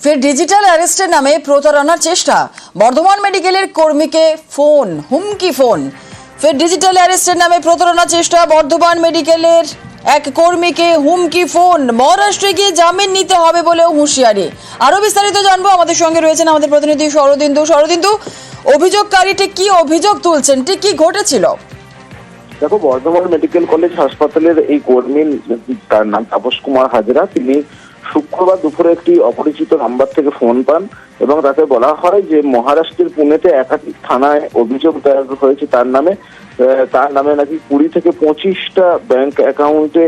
ফের ডিজিটাল অ্যারেস্টের নামে প্রতারণার চেষ্টা। বর্ধমান মেডিকেলের কর্মীকে ফোন, হুমকি ফোন। ফের ডিজিটাল অ্যারেস্টের নামে প্রতারণার চেষ্টা। বর্ধমান মেডিকেলের এক কর্মীকে হুমকি ফোন। মহারাষ্ট্রে গিয়ে জামিন নিতে হবে বলেও হুঁশিয়ারি। আরো বিস্তারিত জানবো, আমাদের সঙ্গে রয়েছেন আমাদের প্রতিনিধি শরদিন্দু। অভিযোগকারী ঠিক কি অভিযোগ তুলছেন, ঠিক কি ঘটেছিল? দেখো, বর্ধমান মেডিকেল কলেজ হাসপাতালের এই কর্মী, তার নাম তাপস কুমার হাজরা, তিনি শুক্রবার দুপুরে একটি অপরিচিত নাম্বার থেকে ফোন পান এবং তাতে বলা হয় যে মহারাষ্ট্রের পুনেতে একাধিক থানায় অভিযোগ দায়ের হয়েছে তার নামে নাকি 20 থেকে 25টা ব্যাংক অ্যাকাউন্টে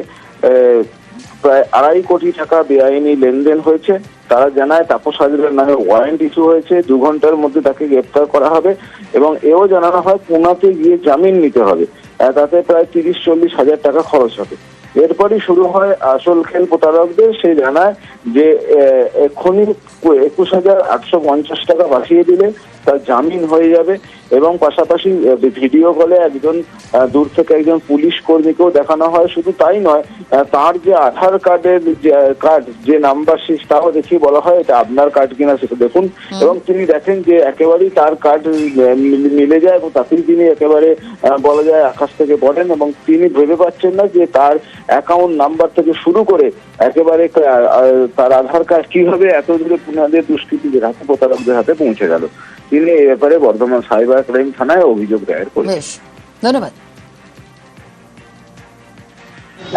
প্রায় 2.5 কোটি টাকা বেআইনি লেনদেন হয়েছে। তারা জানায় তাপস হাজরার নামে ওয়ারেন্ট ইস্যু হয়েছে, 2 ঘন্টার মধ্যে তাকে গ্রেপ্তার করা হবে এবং এও জানানো হয় পুনাতে গিয়ে জামিন নিতে হবে, তাতে প্রায় 30-40 হাজার টাকা খরচ হবে। এরপরই শুরু হয় আসল খেল প্রতারকদের। সে জানায় যে এক্ষুনি 21,850 টাকা পাঠিয়ে দিলে তার জামিন হয়ে যাবে এবং পাশাপাশি ভিডিও কলে একজন দূর থেকে একজন পুলিশ কর্মীকেও দেখানো হয়। শুধু তাই নয়, তার যে আধার কার্ডের যে নাম্বার শেষ তাও দেখিয়ে বলা হয় এটা আপনার কার্ড কিনা সেটা দেখুন, এবং তিনি দেখেন যে একেবারেই তার কার্ড মিলে যায় এবং তাতেই তিনি একেবারে বলা যায় আকাশ থেকে পড়েন এবং তিনি ভেবে পাচ্ছেন না যে তার অ্যাকাউন্ট নাম্বার থেকে শুরু করে একেবারে তার আধার কার্ড কিভাবে এত দূরে পুনাদের দুষ্কৃতীদের হাতে, প্রতারকদের হাতে পৌঁছে গেল। তিনি এই ব্যাপারে বর্ধমান সাইবার ক্রাইম থানায় অভিযোগ দায়ের করেছেন। ধন্যবাদ।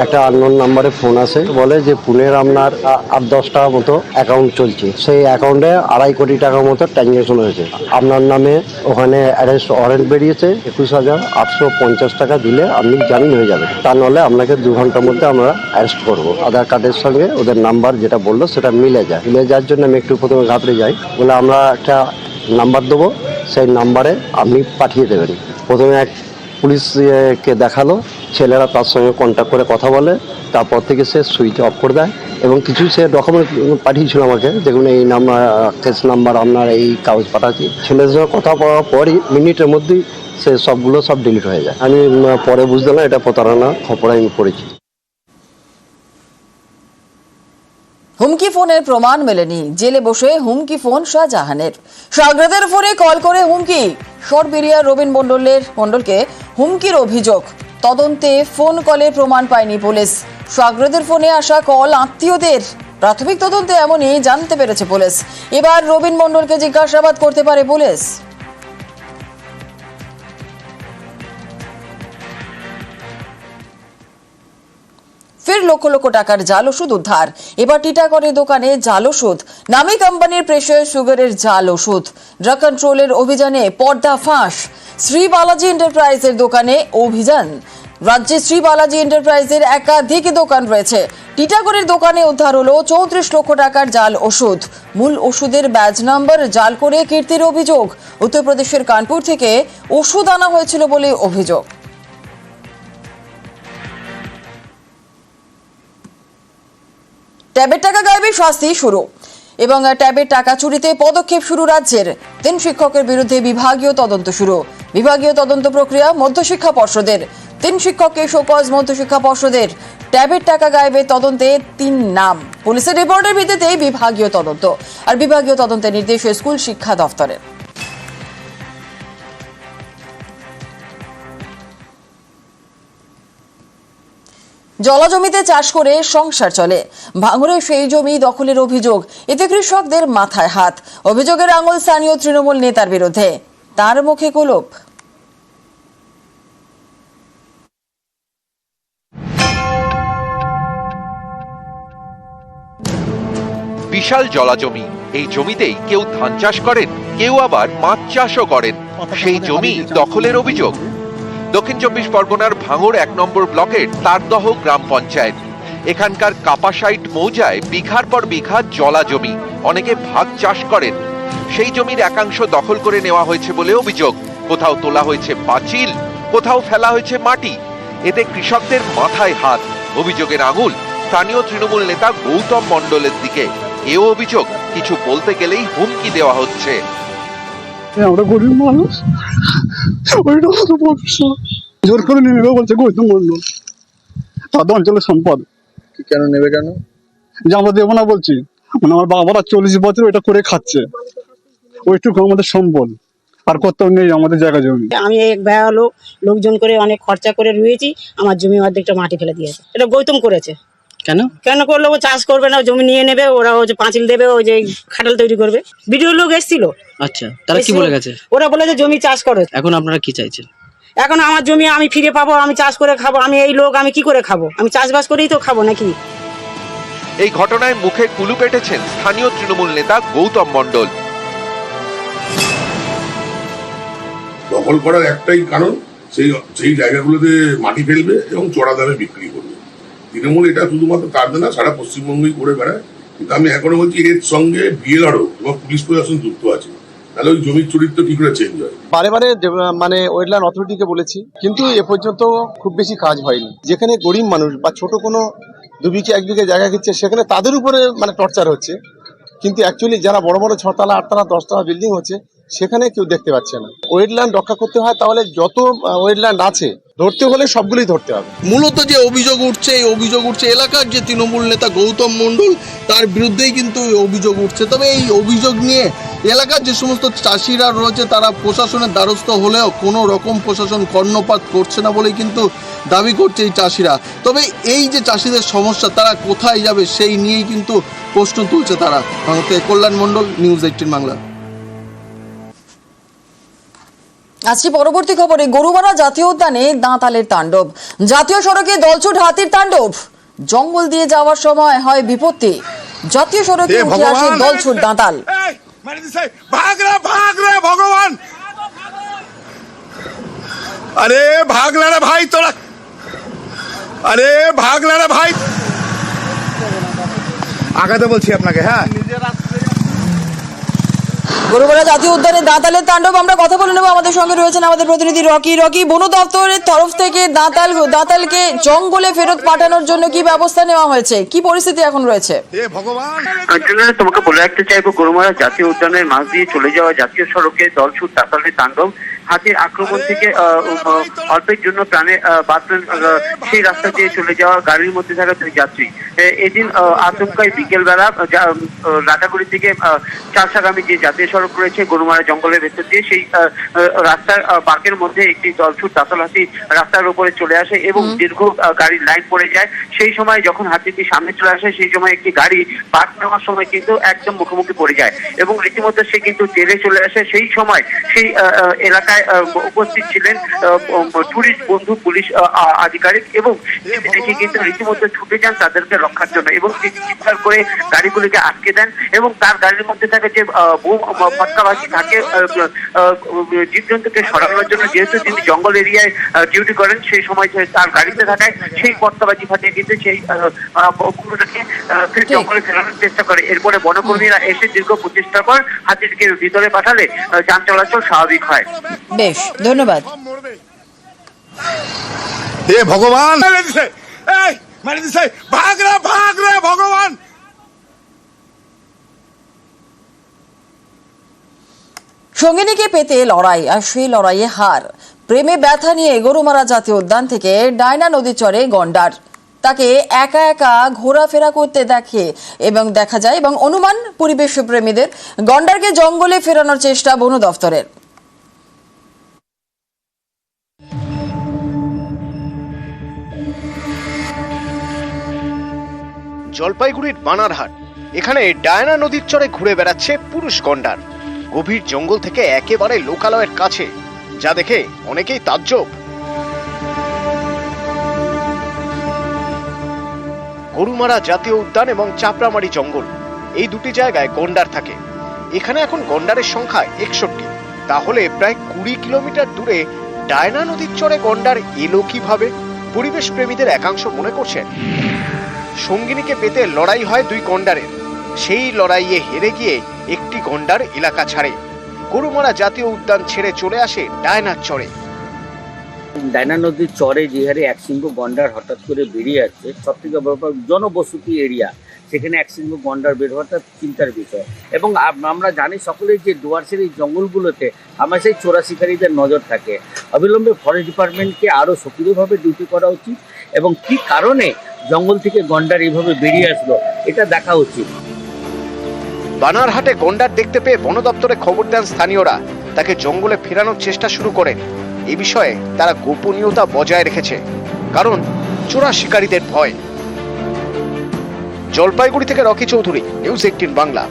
একটা আননোন নাম্বারে ফোন আসে, বলে যে পুনের আপনার 8-10 টাকা মতো অ্যাকাউন্ট চলছে, সেই অ্যাকাউন্টে 2.5 কোটি টাকার মতো ট্রানজ্যাকশন হয়েছে, আপনার নামে ওখানে অ্যারেস্ট ওয়ারেন্ট বেরিয়েছে, 21,850 টাকা দিলে আপনি জামিন হয়ে যাবে, তা নাহলে আপনাকে 2 ঘন্টার মধ্যে আমরা অ্যারেস্ট করবো। আধার কার্ডের সঙ্গে ওদের নাম্বার যেটা বললো সেটা মিলে যাওয়ার জন্য আমি একটু প্রথমে ঘাবড়ে যাই, বলে আমরা একটা নাম্বার দেবো, সেই নাম্বারে আপনি পাঠিয়ে দেবেন। প্রথমে এক পুলিশকে দেখালো, ছেলেরা তার সঙ্গে কন্ট্যাক্ট করে কথা বলে, তারপর থেকে সে সুইচ অফ করে দেয় এবং কিছু সে ডকুমেন্ট পাঠিয়েছিল আমাকে, যেগুলো এই নাম্বার, কেস নাম্বার, আপনার এই কাগজ পাঠাচ্ছি। ছেলের সঙ্গে কথা বলার পরই মিনিটের মধ্যেই সে সবগুলো ডিলিট হয়ে যায়। আমি পরে বুঝতে না এটা প্রতারণা খবরে আমি পড়েছি। হুমকি ফোনের প্রমাণ মেলেনি, জেলে বসে হুমকি ফোন শাহজাহানের। সাগরাদের ফোনে কল করে হুমকি। সরবেরিয়া রবীন মণ্ডলকে হুমকির অভিযোগ। তদন্তে ফোন কলের প্রমাণ পায়নি পুলিশ। সাগরাদের ফোনে আসা কল আত্মীয়দের। প্রাথমিক তদন্তে এমনই জানতে পেরেছে পুলিশ। এবার রবীন মণ্ডলকে জিজ্ঞাসাবাদ করতে পারে পুলিশ। ফের লক্ষ লক্ষ টাকার জাল ওষুধ উদ্ধার। এবার টিটাগড়ের দোকানে জাল ওষুধ, নামী কোম্পানির প্রেসার সুগারের জাল ওষুধ। ড্রাগ কন্ট্রোলের অভিযানে পর্দা ফাঁস। শ্রী বালাজি এন্টারপ্রাইজের দোকানে অভিযান। রাজ্যে শ্রী বালাজি এন্টারপ্রাইজের একাধিক দোকান রয়েছে। টিটাগড়ের দোকানে উদ্ধার হলো 34 লক্ষ টাকার জাল ওষুধ। মূল ওষুধের ব্যাজ নাম্বার জাল করে কীর্তির অভিযোগ। উত্তরপ্রদেশের কানপুর থেকে ওষুধ আনা হয়েছিল বলে অভিযোগ। ট্যাবের টাকা গায়েবে শাস্তি শুরু এবং ট্যাবের টাকা চুরিতে পদক্ষেপ শুরু রাজ্যের। 3 শিক্ষকের বিরুদ্ধে বিভাগীয় তদন্ত শুরু। বিভাগীয় তদন্ত প্রক্রিয়া মধ্যশিক্ষা পর্ষদের। 3 শিক্ষককে শোকজ মধ্যশিক্ষা পর্ষদের। ট্যাবের টাকা গায়েবে তদন্তে 3 নাম। পুলিশের রিপোর্টের ভিত্তিতে বিভাগীয় তদন্ত, আর বিভাগীয় তদন্তের নির্দেশ স্কুল শিক্ষা দফতরের। জলাজমিতে চাষ করে সংসার চলে, ভাঙড়ে সেই জমি দখলের অভিযোগ। এতে কৃষকদের মাথায় হাত। অভিযোগের আঙুল স্থানীয় তৃণমূল নেতার বিরুদ্ধে। তার মুখে কুলুপ। বিশাল জলাজমি, এই জমিতেই কেউ ধান চাষ করেন, কেউ আবার মাছ চাষও করেন। সেই জমি দখলের অভিযোগ। দক্ষিণ 24 পরগনার ভাঙড় 1 নম্বর ব্লকের তারদহ গ্রাম পঞ্চায়েত। এখানকার কাপাসাইট মৌজায় বিঘার পর বিঘা জলা জমি, অনেকে ভাগ চাষ করেন। সেই জমির একাংশ দখল করে নেওয়া হয়েছে বলে অভিযোগ। কোথাও তোলা হয়েছে পাঁচিল, কোথাও ফেলা হয়েছে মাটি। এতে কৃষকদের মাথায় হাত। অভিযোগের আঙুল স্থানীয় তৃণমূল নেতা গৌতম মণ্ডলের দিকে। এও অভিযোগ, কিছু বলতে গেলেই হুমকি দেওয়া হচ্ছে। আমরা গরিব মানুষ, জোর করে নিয়ে নেবে বলছে গৌতম মণ্ডল, তাদের অঞ্চলের সম্পদ। কেন নেবে? কেন যে আমরা দেবো না বলছি, মানে আমার বাবারা 40 বছর এটা করে খাচ্ছে, ওইটুকু আমাদের সম্বল, আর কোথাও নেই আমাদের জায়গা জমি। আমি এক ভাই হলো লোকজন করে অনেক খরচা করে রুয়েছি, আমার জমি অর্ধেকটা মাটি ফেলে দিয়েছে। এটা গৌতম করেছে। কেন করলো? ও চাষ করবে না, জমি নিয়ে নেবে, ওরা হচ্ছে পাঁচিল দেবে, ওই যে খাটাল তৈরি করবে। ভিডিও লোক এসেছিল। আচ্ছা, তারা কি বলে গেছে? ওরা বলেছে জমি চাষ করো। এখন আপনারা কি চাইছেন? এখন আমার জমি আমি ফিরে পাবো, আমি চাষ করে খাবো। আমি এই লোক, আমি কি করে খাবো? আমি চাষবাস করেই তো খাবো নাকি? এই ঘটনায় মুখে কুলু পেটেছেন স্থানীয় তৃণমূল নেতা গৌতম মণ্ডল। দখল করার একটাই কারণ, সেই জায়গাগুলোতে মাটি ফেলবে এবং চড়া দামে বিক্রি করবে। তৃণমূল এটা শুধুমাত্র তার না, সারা পশ্চিমবঙ্গেই করে বেড়ায়। কিন্তু আমি এখনো বলছি এর সঙ্গে বিএলআরও এবং পুলিশ প্রশাসন যুক্ত আছে, তাহলে ওই জমির চরিত্র কি করে চেঞ্জ হয়। বারে বারে মানে ওয়েটল্যান্ড অথরিটিকে বলেছি, কিন্তু এ পর্যন্ত খুব বেশি কাজ হয়নি। যেখানে গরিব মানুষ বা ছোট কোনো 2 বিঘে 1 বিঘে জায়গা কিনছে, সেখানে তাদের উপরে মানে টর্চার হচ্ছে। কিন্তু অ্যাকচুয়ালি যারা বড় বড় 6 তলা 8 তলা 10 তলা বিল্ডিং হচ্ছে, সেখানে কেউ দেখতে পাচ্ছে না। ওয়েটল্যান্ড রক্ষা করতে হয়, তাহলে যত ওয়েটল্যান্ড আছে ধরতে হলে সবগুলোই ধরতে হবে। মূলত যে অভিযোগ উঠছে, এই অভিযোগ উঠছে এলাকার যে তৃণমূল নেতা গৌতম মণ্ডল, তার বিরুদ্ধেই কিন্তু অভিযোগ উঠছে। তবে এই অভিযোগ নিয়ে এলাকার যে সমস্ত চাষিরা রয়েছে, তারা প্রশাসনের দ্বারস্থ হলেও কোনো রকম প্রশাসন কর্ণপাত করছে না বলেই কিন্তু দাবি করছে এই চাষিরা। তবে এই যে চাষিদের সমস্যা, তারা কোথায় যাবে সেই নিয়েই কিন্তু প্রশ্ন তুলছে তারা। কল্যাণ মণ্ডল, নিউজ 18 বাংলা। আজকে পরবর্তী খবরে গরুমারা জাতীয় উদ্যানে দাঁতালের তাণ্ডব। জাতীয় সড়কে দলছুট হাতির তাণ্ডব। জঙ্গল দিয়ে যাওয়ার সময় হয় বিপত্তি। জাতীয় সড়কে উঠে আসে দলছুট দাঁতাল। ভগবান, আরে ভাগলা রে ভাই তোরা, আরে ভাগলা রে ভাই, আগাতে বলছি আপনাকে। হ্যাঁ, গরুমারা জাতীয় উদ্যানে দাঁতালের তাণ্ডব। আমরা কথা বলে নেব, আমাদের সঙ্গে রয়েছেন আমাদের প্রতিনিধি রকি। বন দপ্তরের তরফ থেকে দাঁতালকে জঙ্গলে ফেরত পাঠানোর জন্য কি ব্যবস্থা নেওয়া হয়েছে, কি পরিস্থিতি এখন রয়েছে? তোমাকে বলে রাখতে চাইবো, গরুমারা জাতীয় উদ্যানের মাঝ দিয়ে চলে যাওয়া জাতীয় সড়কে দলছুট দাঁতালের তাণ্ডব। হাতির আক্রমণ থেকে অল্পের জন্য প্রাণে বাঁচলেন সেই রাস্তা দিয়ে চলে যাওয়া গাড়ির মধ্যে থাকা 2 যাত্রী। এদিন আচমকায় বিকেলবেলা লাটাগুড়ি থেকে চারসাগামী যে জাতীয় সড়ক রয়েছে গরুমারা জঙ্গলের ভেতর দিয়ে, সেই রাস্তার পার্কের মধ্যে একটি দলছুট দাঁতাল হাতি রাস্তার উপরে চলে আসে এবং দীর্ঘ গাড়ির লাইন পড়ে যায়। সেই সময় যখন হাতিটি সামনে চলে আসে, সেই সময় একটি গাড়ি পার্ক নেওয়ার সময় কিন্তু একদম মুখোমুখি পড়ে যায় এবং রীতিমতো সে কিন্তু তেলে চলে আসে। সেই সময় সেই এলাকায় উপস্থিত ছিলেন টুরিস্ট বন্ধু, পুলিশ আধিকারিক এবং দেখে কিন্তু রীতিমতো ছুটে যান তাদেরকে রক্ষার জন্য এবং চিৎকার করে গাড়িগুলিকে আটকে দেন এবং তার গাড়ির মধ্যে থাকে যে পটকাবাজি থাকে জীবজন্তুকে সরানোর জন্য। যেহেতু তিনি জঙ্গল এরিয়ায় ডিউটি করেন, সেই সময় তার গাড়িতে থাকায় সেই পটকাবাজি ফাটিয়ে কিন্তু সেই জঙ্গলে ফেরানোর চেষ্টা করে। এরপরে বনকর্মীরা এসে দীর্ঘ প্রচেষ্টার পর হাতিটিকে ভিতরে পাঠালে যান চলাচল স্বাভাবিক হয়। বেশ, ধন্যবাদ। হে ভগবান, ভাগ রে ভগবান। সঙ্গিনীকে পেতে লড়াই, আর সেই লড়াইয়ে হার। প্রেমে ব্যথা নিয়ে গরুমারা জাতীয় উদ্যান থেকে ডায়না নদী চরে গন্ডার। তাকে একা একা ঘোরাফেরা করতে দেখা যায় এবং অনুমান পরিবেশ প্রেমীদের। গন্ডারকে জঙ্গলে ফেরানোর চেষ্টা বন দফতরের। জলপাইগুড়ির বানারহাট, এখানে ডায়না নদীর চরে ঘুরে বেড়াচ্ছে পুরুষ গন্ডার। গভীর জঙ্গল থেকে একেবারে লোকালয়ের কাছে, যা দেখে অনেকেই তাজ্জব। গরুমারা জাতীয় উদ্যান এবং চাপড়ামারি জঙ্গল, এই দুটি জায়গায় গন্ডার থাকে। এখানে এখন গন্ডারের সংখ্যা 61। তাহলে প্রায় 20 কিলোমিটার দূরে ডায়না নদীর চরে গন্ডার এলো কিভাবে? পরিবেশ প্রেমীদের একাংশ মনে করছেন সঙ্গিনীকে পেতে লড়াই হয় 2 গন্ডারের। সেই লড়াইয়ে হেরে গিয়ে একটি গন্ডার এলাকা ছাড়ে, গরুমারা জাতীয় উদ্যান ছেড়ে চলে আসে ডায়নার চরে। ডায়না নদীর চরে যে হারে একশৃঙ্গ গন্ডার হঠাৎ করে বেরিয়ে আসছে, সব থেকে বড় জনবসতি এরিয়া, সেখানে একশৃঙ্গ গন্ডার বের হওয়াটা চিন্তার বিষয়। এবং আমরা জানি সকলেই যে ডুয়ার্সের এই জঙ্গলগুলোতে আমার সেই চোরা শিকারীদের নজর থাকে। অবিলম্বে ফরেস্ট ডিপার্টমেন্টকে আরও সক্রিয়ভাবে ডিউটি করা উচিত এবং কী কারণে জঙ্গল থেকে গন্ডার এইভাবে বেরিয়ে আসলো এটা দেখা উচিত। বানারহাটে গন্ডার দেখতে পেয়ে বন দপ্তরে খবর দেন স্থানীয়রা। তাকে জঙ্গলে ফেরানোর চেষ্টা শুরু করেন। এই বিষয়ে তারা গোপনীয়তা বজায় রেখেছে, কারণ চোরা শিকারীদের ভয়। জলপাইগুড়ি থেকে রকি চৌধুরী, নিউজ 18 বাংলা।